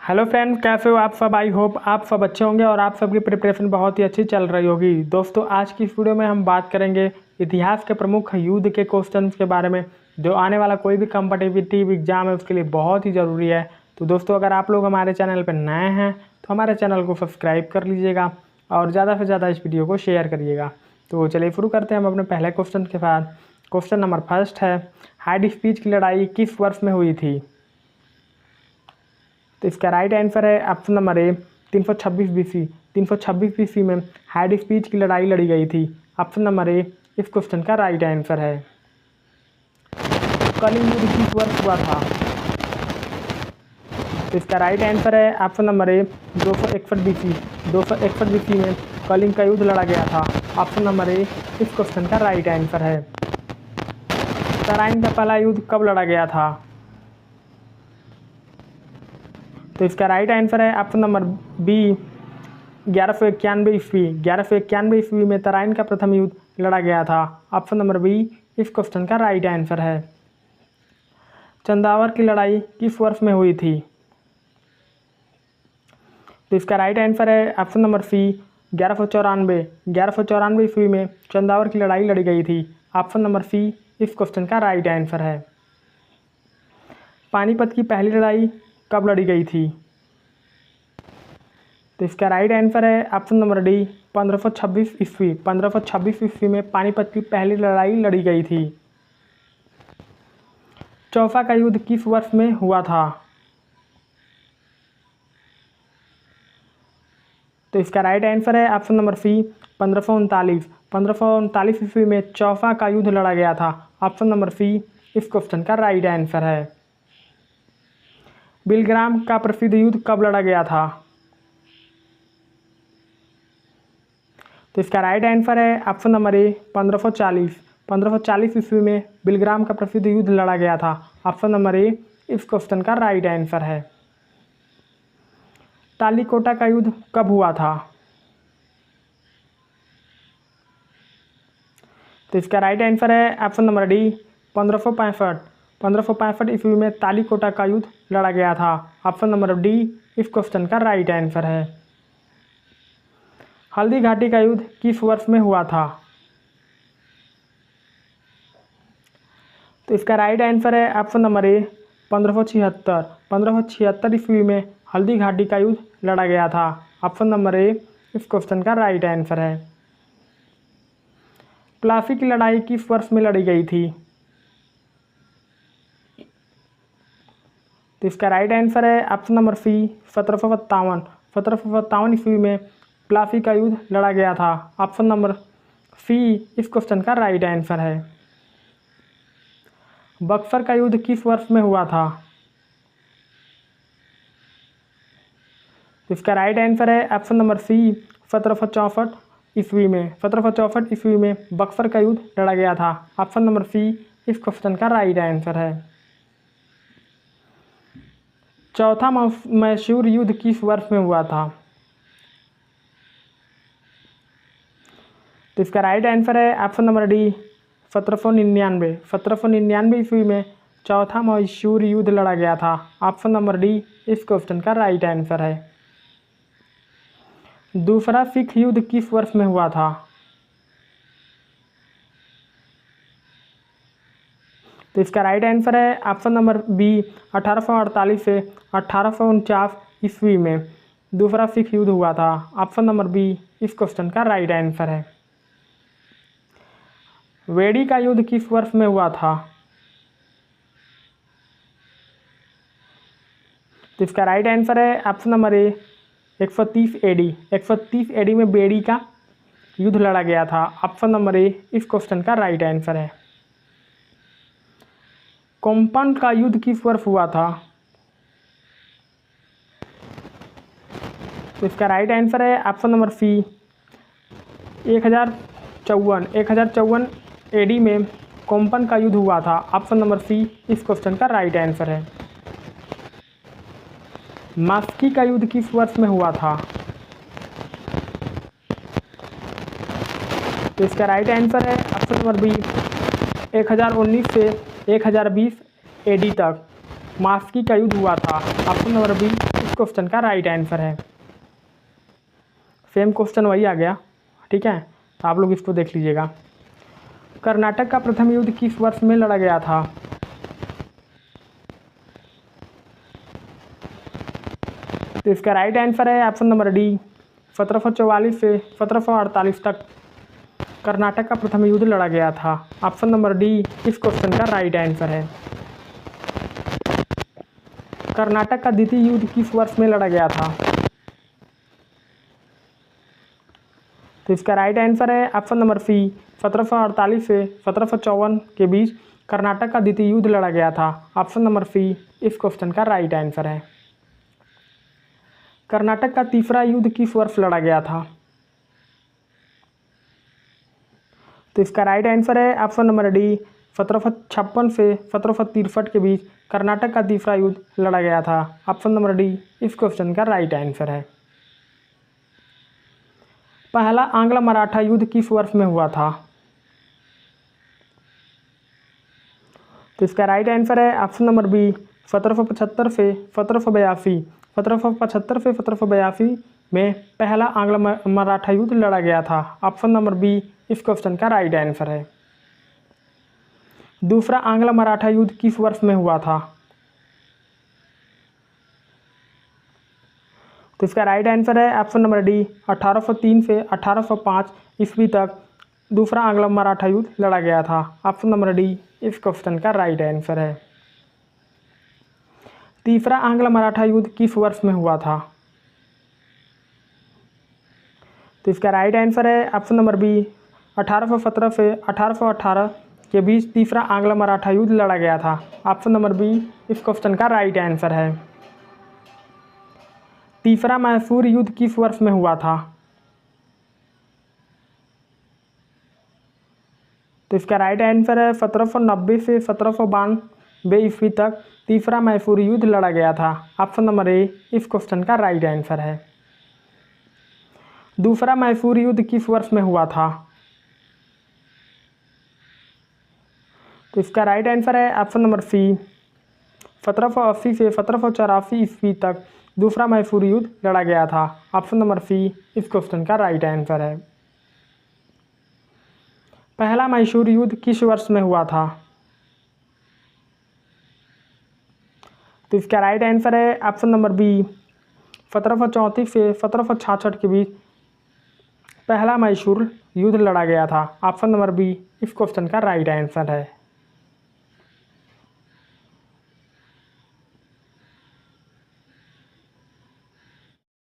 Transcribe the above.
Hello friend, कैसे हो आप सब। आई होप आप सब अच्छे होंगे और आप सबकी प्रिपरेशन बहुत ही अच्छी चल रही होगी। दोस्तों, आज की इस वीडियो में हम बात करेंगे इतिहास के प्रमुख युद्ध के क्वेश्चंस के बारे में, जो आने वाला कोई भी कॉम्पिटिटिव एग्जाम है उसके लिए बहुत ही ज़रूरी है। तो दोस्तों, अगर आप लोग हमारे चैनल पर नए हैं तो हमारे चैनल को सब्सक्राइब कर लीजिएगा और ज़्यादा से ज़्यादा इस वीडियो को शेयर करिएगा। तो चलिए शुरू करते हैं हम अपने पहले क्वेश्चन के साथ। क्वेश्चन नंबर फर्स्ट है, हाइड स्पीच की लड़ाई किस वर्ष में हुई थी? तो इसका राइट आंसर है ऑप्शन नंबर ए 326 बीसी। 326 बीसी में हाइड स्पीच की लड़ाई लड़ी गई थी। ऑप्शन नंबर ए इस क्वेश्चन का राइट आंसर है। कलिंग युद्ध किस वर्ष हुआ था? तो इसका राइट आंसर है ऑप्शन नंबर ए 261 बीसी। 261 बीसी में कलिंग का युद्ध लड़ा गया था। ऑप्शन नंबर ए इस क्वेश्चन का राइट आंसर है। तराइन का पहला युद्ध कब लड़ा गया था? तो इसका राइट आंसर है ऑप्शन नंबर बी 1191 ईस्वी। 1191 ईस्वी में तराइन का प्रथम युद्ध लड़ा गया था। ऑप्शन नंबर बी इस क्वेश्चन का राइट आंसर है। चंदावर की लड़ाई किस वर्ष में हुई थी? तो इसका राइट आंसर है ऑप्शन नंबर सी 1194। 1194 ईस्वी में चंदावर की लड़ाई लड़ी गई थी। ऑप्शन नंबर सी इस क्वेश्चन का राइट आंसर है। पानीपत की पहली लड़ाई कब लड़ी गई थी? तो इसका राइट आंसर है ऑप्शन नंबर डी 1526 ईस्वी। 1526 ईस्वी में पानीपत की पहली लड़ाई लड़ी गई थी। चौसा का युद्ध किस वर्ष में हुआ था? तो इसका राइट आंसर है ऑप्शन नंबर सी 1539। 1539 ईस्वी में चौसा का युद्ध लड़ा गया था। ऑप्शन नंबर सी इस क्वेश्चन का राइट आंसर है। बिलग्राम का प्रसिद्ध युद्ध कब लड़ा गया था? तो इसका राइट आंसर है ऑप्शन नंबर ए 1540। 1540 ईस्वी में बिलग्राम का प्रसिद्ध युद्ध लड़ा गया था। ऑप्शन नंबर ए इस क्वेश्चन का राइट आंसर है। तालीकोटा का युद्ध कब हुआ था? तो इसका राइट आंसर है ऑप्शन नंबर डी 1565। 1565 ईस्वी में तालीकोटा का युद्ध लड़ा गया था। ऑप्शन नंबर डी इस क्वेश्चन का राइट आंसर है। हल्दी घाटी का युद्ध किस वर्ष में हुआ था? तो इसका राइट आंसर है ऑप्शन नंबर ए 1576। 1576 ईस्वी में हल्दी घाटी का युद्ध लड़ा गया था। ऑप्शन नंबर ए इस क्वेश्चन का राइट आंसर है। प्लासी की लड़ाई किस वर्ष में लड़ी गई थी? तो इसका राइट आंसर है ऑप्शन नंबर सी 1757। 1757 ईस्वी में प्लासी का युद्ध लड़ा गया था। ऑप्शन नंबर सी इस क्वेश्चन का राइट आंसर है। बक्सर का युद्ध किस वर्ष में हुआ था? इसका राइट आंसर है ऑप्शन नंबर सी 1764 ईस्वी में। 1764 ईस्वी में बक्सर का युद्ध लड़ा गया था। ऑप्शन नंबर सी इस क्वेश्चन का राइट आंसर है। चौथा मैसूर युद्ध किस वर्ष में हुआ था? तो इसका राइट आंसर है ऑप्शन नंबर डी 1799। 1799 ईस्वी में चौथा मैसूर युद्ध लड़ा गया था। ऑप्शन नंबर डी इस क्वेश्चन का राइट आंसर है। दूसरा सिख युद्ध किस वर्ष में हुआ था? तो इसका राइट आंसर है ऑप्शन नंबर बी 1848 से 1849 ईस्वी में दूसरा सिख युद्ध हुआ था। ऑप्शन नंबर बी इस क्वेश्चन का राइट आंसर है। वेड़ी का युद्ध किस वर्ष में हुआ था? तो इसका राइट आंसर है option number A 130 AD. 130 AD में बेड़ी का युद्ध लड़ा गया था। ऑप्शन नंबर ए इस क्वेश्चन का राइट आंसर है। कोम्पन का युद्ध किस वर्ष हुआ था? तो इसका राइट आंसर है ऑप्शन नंबर सी 1054 एडी में कोम्पन का युद्ध हुआ था। ऑप्शन नंबर सी इस क्वेश्चन का राइट आंसर है। मास्की का युद्ध किस वर्ष में हुआ था? तो इसका राइट आंसर है ऑप्शन नंबर बी 1019 से 1020 एडी तक मास्की का युद्ध हुआ था? ऑप्शन नंबर बी इस क्वेश्चन का राइट आंसर है। सेम क्वेश्चन वही आ गया, ठीक है, तो आप लोग इसको देख लीजिएगा। कर्नाटक का प्रथम युद्ध किस वर्ष में लड़ा गया था? तो इसका राइट आंसर है ऑप्शन नंबर डी 1744 से 1748 तक कर्नाटक का प्रथम युद्ध लड़ा गया था। ऑप्शन नंबर डी इस क्वेश्चन का राइट आंसर है। कर्नाटक का द्वितीय युद्ध किस वर्ष में लड़ा गया था? तो इसका राइट आंसर है ऑप्शन नंबर सी 1748 से 1754 के बीच कर्नाटक का द्वितीय युद्ध लड़ा गया था। ऑप्शन नंबर सी इस क्वेश्चन का राइट आंसर है। कर्नाटक का तीसरा युद्ध किस वर्ष लड़ा गया था? तो इसका राइट आंसर है ऑप्शन नंबर डी 1756 से 1763 के बीच कर्नाटक का तीसरा युद्ध लड़ा गया था। ऑप्शन नंबर डी इस क्वेश्चन का राइट आंसर है। पहला आंग्ल मराठा युद्ध किस वर्ष में हुआ था? तो इसका राइट आंसर है ऑप्शन नंबर बी 1775 से 1782। 1775 से 1782 में पहला आंग्ल मराठा युद्ध लड़ा गया था। ऑप्शन नंबर बी इस क्वेश्चन का राइट आंसर है। दूसरा आंग्ल मराठा युद्ध किस वर्ष में हुआ था? तो इसका राइट आंसर है ऑप्शन नंबर डी 1803 से 1805 ईस्वी तक दूसरा आंग्ल मराठा युद्ध लड़ा गया था। ऑप्शन नंबर डी इस क्वेश्चन का राइट आंसर है। तीसरा आंग्ल मराठा युद्ध किस वर्ष में हुआ था? तो इसका राइट आंसर है ऑप्शन नंबर बी 1817 से 1818 के बीच तीसरा आंग्ल मराठा युद्ध लड़ा गया था। ऑप्शन नंबर बी इस क्वेश्चन का राइट आंसर है। तीसरा मैसूर युद्ध किस वर्ष में हुआ था? तो इसका राइट आंसर है 1790 से 1792 ईस्वी तक तीसरा मैसूर युद्ध लड़ा गया था। ऑप्शन नंबर ए इस क्वेश्चन का राइट आंसर है। दूसरा मैसूर युद्ध किस वर्ष में हुआ था? तो इसका राइट आंसर है ऑप्शन नंबर सी 1780 से 1784 ईस्वी तक दूसरा मैसूर युद्ध लड़ा गया था। ऑप्शन नंबर सी इस क्वेश्चन का राइट आंसर है। पहला मैसूर युद्ध किस वर्ष में हुआ था? तो इसका राइट आंसर है ऑप्शन नंबर बी 1734 से 1766 के बीच पहला मैसूर युद्ध लड़ा गया था। ऑप्शन नंबर बी इस क्वेश्चन का राइट आंसर है।